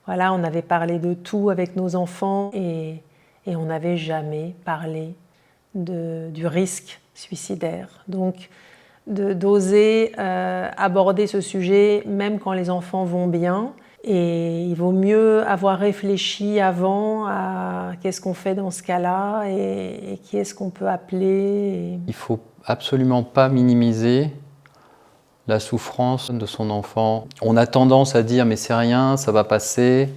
Voilà, on avait parlé de tout avec nos enfants et on n'avait jamais parlé du risque suicidaire. Donc, d'oser aborder ce sujet même quand les enfants vont bien. Et il vaut mieux avoir réfléchi avant à qu'est-ce qu'on fait dans ce cas-là et qui est-ce qu'on peut appeler. Il ne faut absolument pas minimiser la souffrance de son enfant. On a tendance à dire mais c'est rien, ça va passer,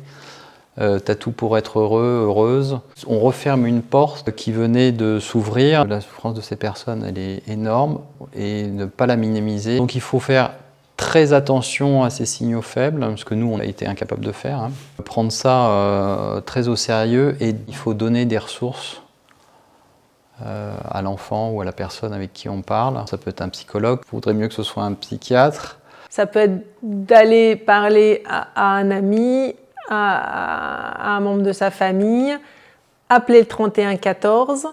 t'as tout pour être heureux, heureuse. On referme une porte qui venait de s'ouvrir. La souffrance de ces personnes, elle est énorme et ne pas la minimiser. Donc il faut faire très attention à ces signaux faibles, ce que nous on a été incapables de faire. Prendre ça très au sérieux et il faut donner des ressources à l'enfant ou à la personne avec qui on parle. Ça peut être un psychologue, il faudrait mieux que ce soit un psychiatre. Ça peut être d'aller parler à un ami, à un membre de sa famille, appeler le 3114,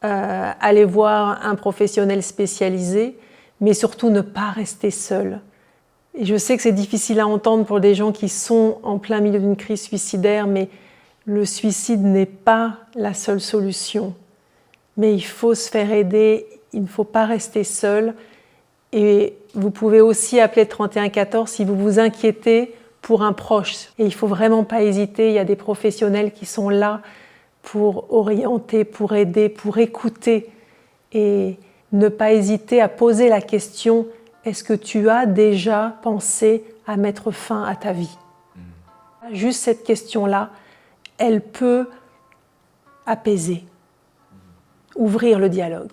aller voir un professionnel spécialisé, mais surtout ne pas rester seul. Et je sais que c'est difficile à entendre pour des gens qui sont en plein milieu d'une crise suicidaire, mais le suicide n'est pas la seule solution. Mais il faut se faire aider, il ne faut pas rester seul. Et vous pouvez aussi appeler 3114 si vous vous inquiétez pour un proche. Et il ne faut vraiment pas hésiter, il y a des professionnels qui sont là pour orienter, pour aider, pour écouter. Et ne pas hésiter à poser la question, est-ce que tu as déjà pensé à mettre fin à ta vie ? Juste cette question-là, elle peut apaiser, ouvrir le dialogue.